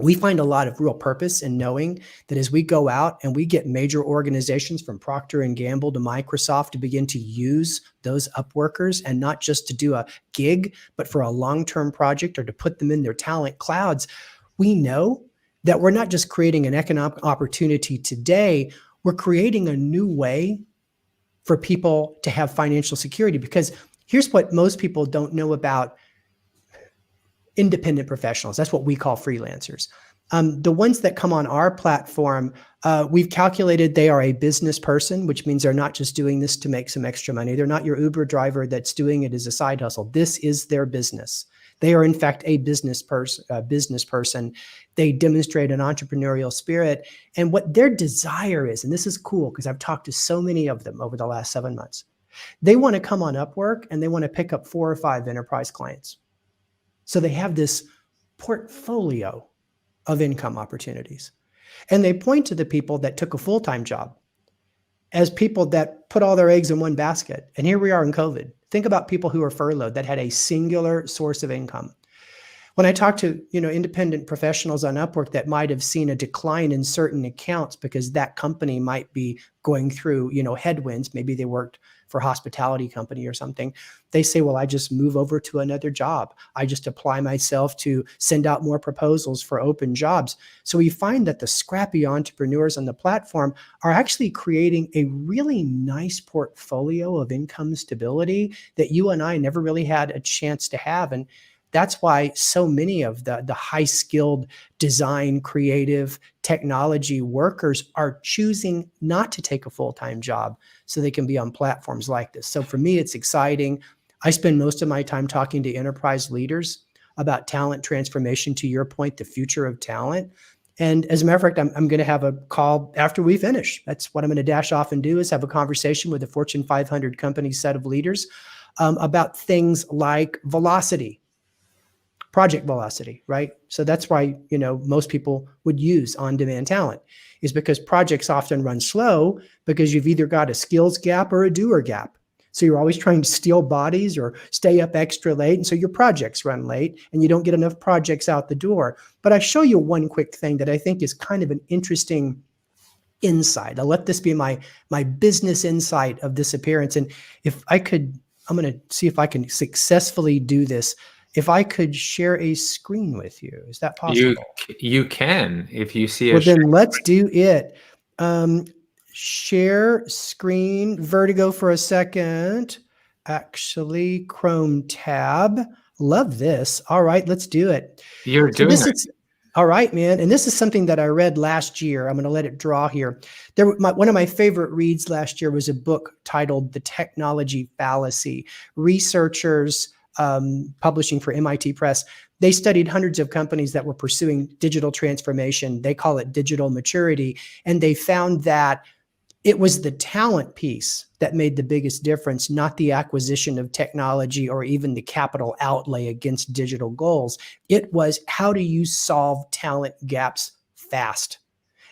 we find a lot of real purpose in knowing that as we go out and we get major organizations from Procter & Gamble to Microsoft to begin to use those Upworkers, and not just to do a gig, but for a long-term project or to put them in their talent clouds, we know that we're not just creating an economic opportunity today, we're creating a new way for people to have financial security. Because here's what most people don't know about independent professionals. That's what we call freelancers. The ones that come on our platform, we've calculated they are a business person, which means they're not just doing this to make some extra money. They're not your Uber driver that's doing it as a side hustle. This is their business. They are, in fact, a business person. They demonstrate an entrepreneurial spirit. And what their desire is, and this is cool because I've talked to so many of them over the last 7 months, they want to come on Upwork and they want to pick up 4 or 5 enterprise clients. So they have this portfolio of income opportunities. And they point to the people that took a full-time job as people that put all their eggs in one basket. And here we are in COVID. Think about people who are furloughed that had a singular source of income. When I talk to, independent professionals on Upwork that might have seen a decline in certain accounts because that company might be going through, headwinds, maybe they worked for a hospitality company or something, they say, well, I just move over to another job. I just apply myself to send out more proposals for open jobs. So we find that the scrappy entrepreneurs on the platform are actually creating a really nice portfolio of income stability that you and I never really had a chance to have. And that's why so many of the high-skilled design, creative, technology workers are choosing not to take a full-time job so they can be on platforms like this. So for me, it's exciting. I spend most of my time talking to enterprise leaders about talent transformation, to your point, the future of talent. And as a matter of fact, I'm going to have a call after we finish. That's what I'm going to dash off and do, is have a conversation with a Fortune 500 company set of leaders about things like velocity. Project velocity, right? So that's why, most people would use on-demand talent, is because projects often run slow because you've either got a skills gap or a doer gap. So you're always trying to steal bodies or stay up extra late. And so your projects run late and you don't get enough projects out the door. But I show you one quick thing that I think is kind of an interesting insight. I'll let this be my business insight of this appearance. And if I could, I'm going to see if I can successfully do this. If I could share a screen with you, is that possible? You can, if you see a. Well, then let's do it. Share screen, Vertigo for a second. Actually, Chrome tab. Love this. All right, let's do it. You're doing it. All right, man. And this is something that I read last year. I'm going to let it draw here. One of my favorite reads last year was a book titled The Technology Fallacy. Researchers publishing for MIT Press, they studied hundreds of companies that were pursuing digital transformation. They call it digital maturity. And they found that it was the talent piece that made the biggest difference, not the acquisition of technology or even the capital outlay against digital goals. It was, how do you solve talent gaps fast?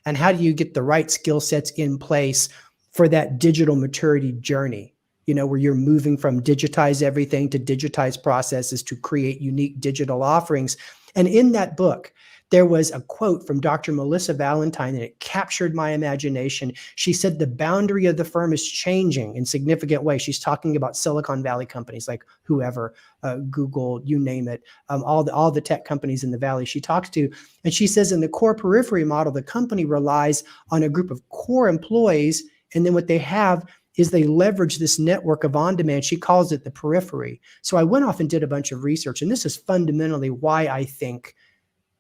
And how do you get the right skill sets in place for that digital maturity journey? Where you're moving from digitize everything to digitize processes to create unique digital offerings. And in that book, there was a quote from Dr. Melissa Valentine, and it captured my imagination. She said, the boundary of the firm is changing in significant ways. She's talking about Silicon Valley companies like whoever, Google, you name it, all the tech companies in the Valley she talks to. And she says in the core periphery model, the company relies on a group of core employees. And then what they have is they leverage this network of on-demand. She calls it the periphery. So I went off and did a bunch of research, and this is fundamentally why I think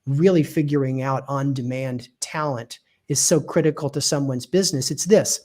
really figuring out on-demand talent is so critical to someone's business. It's this.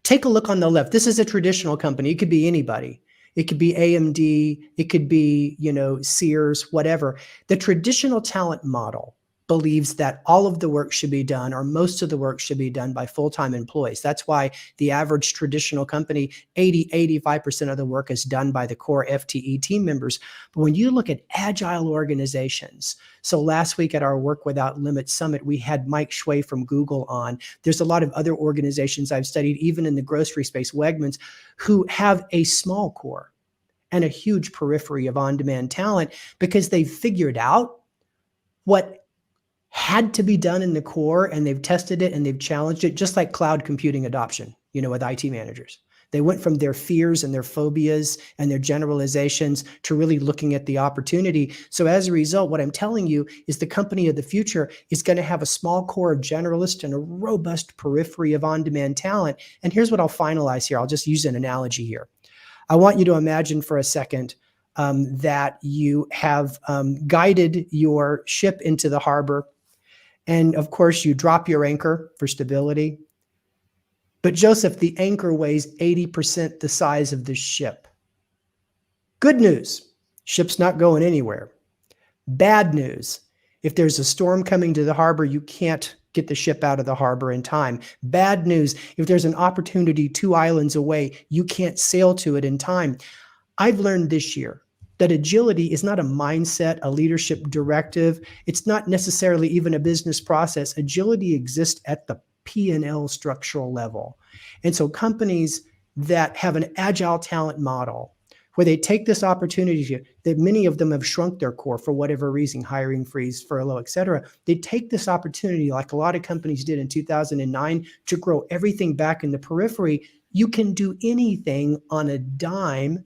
Take a look on the left. This is a traditional company. It could be anybody. It could be AMD. It could be, Sears, whatever. The traditional talent model believes that all of the work should be done, or most of the work should be done by full-time employees. That's why the average traditional company, 85% of the work is done by the core FTE team members. But when you look at agile organizations, so last week at our Work Without Limits Summit, we had Mike Shui from Google on. There's a lot of other organizations I've studied, even in the grocery space, Wegmans, who have a small core and a huge periphery of on-demand talent because they've figured out what had to be done in the core, and they've tested it and they've challenged it, just like cloud computing adoption, with IT managers. They went from their fears and their phobias and their generalizations to really looking at the opportunity. So as a result, what I'm telling you is the company of the future is going to have a small core of generalists and a robust periphery of on-demand talent. And here's what I'll finalize here. I'll just use an analogy here. I want you to imagine for a second that you have guided your ship into the harbor. And of course, you drop your anchor for stability. But Joseph, the anchor weighs 80% the size of the ship. Good news, ship's not going anywhere. Bad news, if there's a storm coming to the harbor, you can't get the ship out of the harbor in time. Bad news, if there's an opportunity 2 islands away, you can't sail to it in time. I've learned this year that agility is not a mindset, a leadership directive. It's not necessarily even a business process. Agility exists at the P&L structural level. And so companies that have an agile talent model, where they take this opportunity that many of them have shrunk their core for whatever reason, hiring freeze, furlough, et cetera. They take this opportunity, like a lot of companies did in 2009, to grow everything back in the periphery. You can do anything on a dime,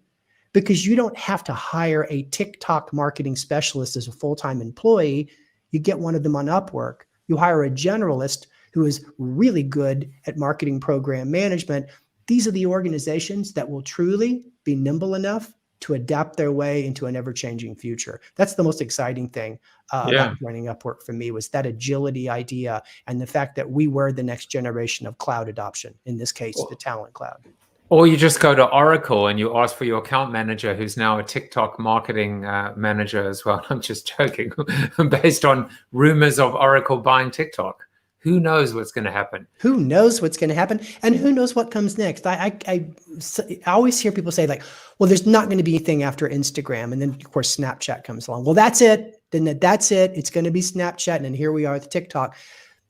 because you don't have to hire a TikTok marketing specialist as a full-time employee. You get one of them on Upwork. You hire a generalist who is really good at marketing program management. These are the organizations that will truly be nimble enough to adapt their way into an ever-changing future. That's the most exciting thing about joining Upwork for me, was that agility idea and the fact that we were the next generation of cloud adoption, in this case, the talent cloud. Or you just go to Oracle and you ask for your account manager, who's now a TikTok marketing manager as well. I'm just joking. Based on rumors of Oracle buying TikTok. Who knows what's going to happen? Who knows what's going to happen? And who knows what comes next? I always hear people say, like, well, there's not going to be anything after Instagram. And then, of course, Snapchat comes along. Well, that's it. Then that's it. It's going to be Snapchat. And then here we are with TikTok.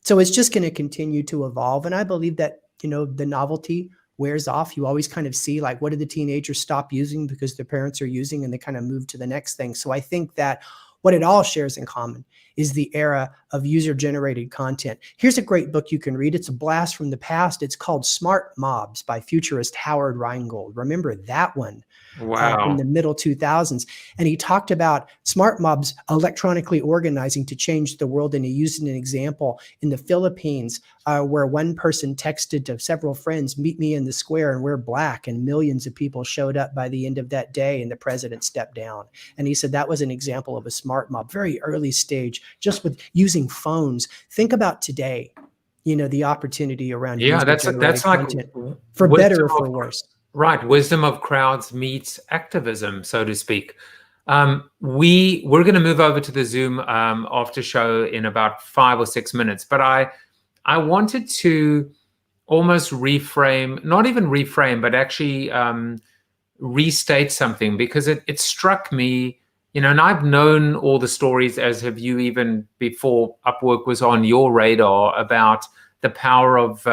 So it's just going to continue to evolve. And I believe that, the novelty wears off. You always kind of see, like, what did the teenagers stop using because their parents are using, and they kind of move to the next thing. So I think that what it all shares in common is the era of user-generated content. Here's a great book you can read. It's a blast from the past. It's called Smart Mobs by futurist Howard Rheingold. Remember that one? Wow. In the middle 2000s. And he talked about smart mobs electronically organizing to change the world. And he used an example in the Philippines where one person texted to several friends, meet me in the square and wear black. And millions of people showed up by the end of that day, and the president stepped down. And he said that was an example of a smart mob, very early stage, just with using phones. Think about today, the opportunity around that's content, for better or for worse. Right. Wisdom of crowds meets activism, so to speak. We're going to move over to the Zoom after show in about 5 or 6 minutes. But I wanted to almost reframe, not even reframe, but actually restate something, because it struck me, and I've known all the stories, as have you, even before Upwork was on your radar, about the power of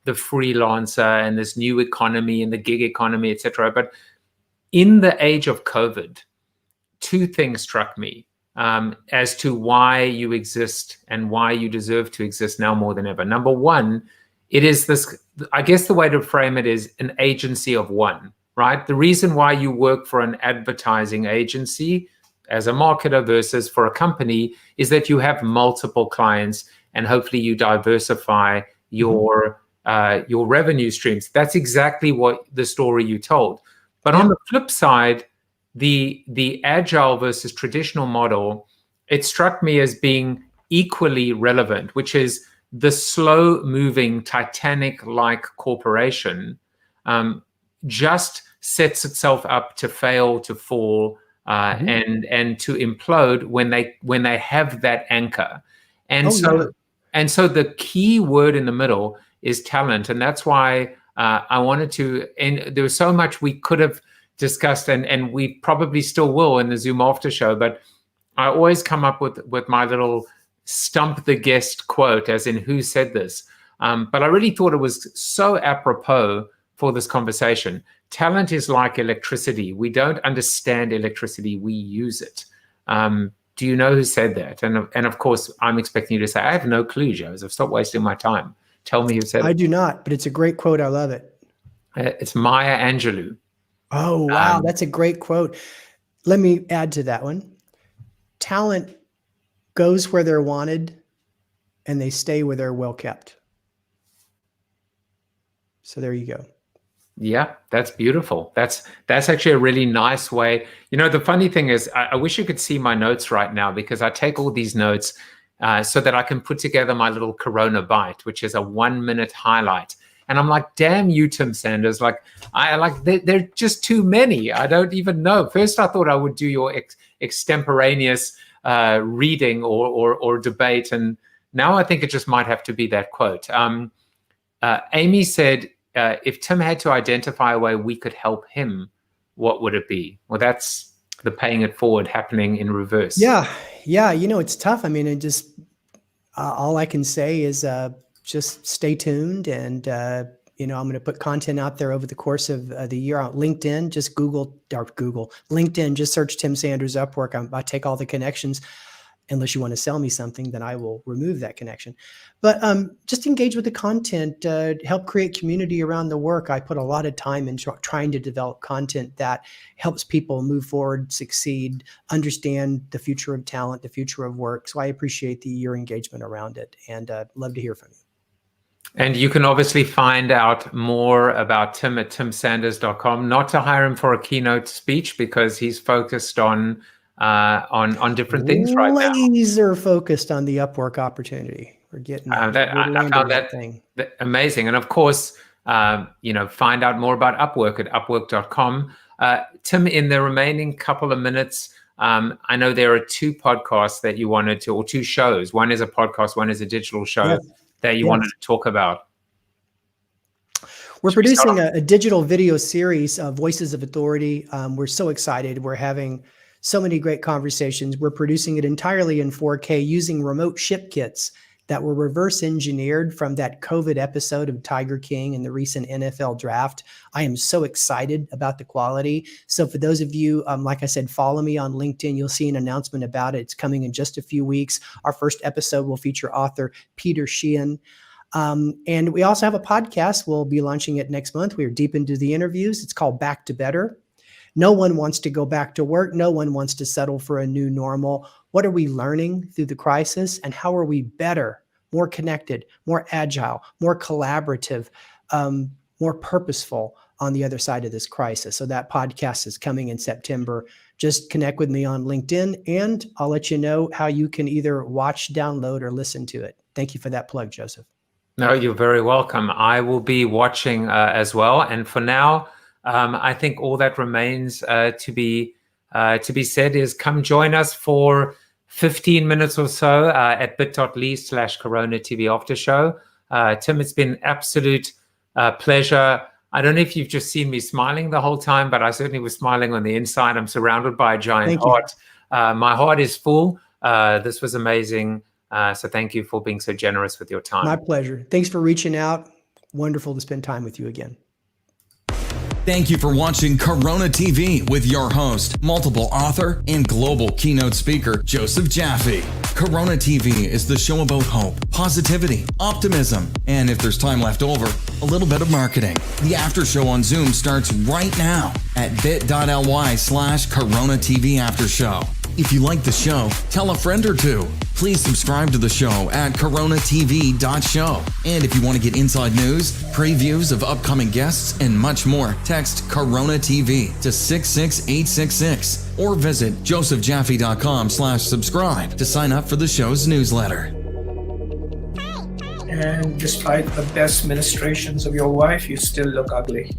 the freelancer and this new economy and the gig economy, etc. But in the age of COVID, 2 things struck me as to why you exist and why you deserve to exist now more than ever. Number one, it is this, I guess the way to frame it is an agency of one, right? The reason why you work for an advertising agency as a marketer versus for a company is that you have multiple clients, and hopefully you diversify your revenue streams. That's exactly what the story you told. But on the flip side, the agile versus traditional model, it struck me as being equally relevant, which is the slow-moving Titanic-like corporation just sets itself up to fail, to fall, and to implode when they have that anchor. And so the key word in the middle is talent. And that's why I wanted to, and there was so much we could have discussed, and we probably still will in the Zoom after show, but I always come up with my little stump the guest quote, as in who said this. But I really thought it was so apropos for this conversation. Talent is like electricity. We don't understand electricity, we use it. Do you know who said that? And of course, I'm expecting you to say, I have no clue, Joseph. Stop wasting my time. Tell me who said it. I do not, but it's a great quote. I love it. It's Maya Angelou. Oh, wow. That's a great quote. Let me add to that one. Talent goes where they're wanted, and they stay where they're well kept. So there you go. Yeah, that's beautiful. That's actually a really nice way. You know, the funny thing is, I wish you could see my notes right now, because I take all these notes so that I can put together my little Corona bite, which is a 1-minute highlight. And I'm like, damn you, Tim Sanders. Like, they're just too many. I don't even know. First, I thought I would do your extemporaneous reading or debate. And now I think it just might have to be that quote. Amy said, if Tim had to identify a way we could help him, what would it be? Well, that's the paying it forward happening in reverse. Yeah. You know, it's tough. I mean, it just, all I can say is just stay tuned. And, you know, I'm going to put content out there over the course of the year on LinkedIn. Just Google LinkedIn, just search Tim Sanders Upwork. I take all the connections. Unless you want to sell me something, then I will remove that connection. But just engage with the content, help create community around the work. I put a lot of time into trying to develop content that helps people move forward, succeed, understand the future of talent, the future of work. So I appreciate your engagement around it, and love to hear from you. And you can obviously find out more about Tim at timsanders.com. Not to hire him for a keynote speech, because he's focused on different things right now. Laser focused on the Upwork opportunity. We're getting I found that amazing. And of course, you know, find out more about Upwork at upwork.com. Tim, in the remaining couple of minutes, I know there are 2 podcasts that you wanted to, or 2 shows. One is a podcast, one is a digital show that you wanted to talk about. We're producing a digital video series of Voices of Authority. We're so excited. We're having so many great conversations. We're producing it entirely in 4K using remote ship kits that were reverse engineered from that COVID episode of Tiger King and the recent NFL draft. I am so excited about the quality. So for those of you, like I said, follow me on LinkedIn. You'll see an announcement about it. It's coming in just a few weeks. Our first episode will feature author Peter Sheehan. And we also have a podcast. We'll be launching it next month. We are deep into the interviews. It's called Back to Better. No one wants to go back to work. No one wants to settle for a new normal. What are we learning through the crisis, and how are we better, more connected, more agile, more collaborative, more purposeful on the other side of this crisis? So that podcast is coming in September. Just connect with me on LinkedIn, and I'll let you know how you can either watch, download, or listen to it. Thank you for that plug, Joseph. No, you're very welcome. I will be watching as well. And for now, I think all that remains to be said is come join us for 15 minutes or so at bit.ly/CoronaTV after show. Tim, it's been absolute pleasure. I don't know if you've just seen me smiling the whole time, but I certainly was smiling on the inside. I'm surrounded by a giant heart. My heart is full. This was amazing. So thank you for being so generous with your time. My pleasure. Thanks for reaching out. Wonderful to spend time with you again. Thank you for watching Corona TV with your host, multiple author, and global keynote speaker, Joseph Jaffe. Corona TV is the show about hope, positivity, optimism, and if there's time left over, a little bit of marketing. The after show on Zoom starts right now at bit.ly/CoronaTV after show. If you like the show, tell a friend or two. Please subscribe to the show at coronatv.show. And if you want to get inside news, previews of upcoming guests, and much more, text Corona TV to 66866 or visit josephjaffe.com/subscribe to sign up for the show's newsletter. And despite the best ministrations of your wife, you still look ugly.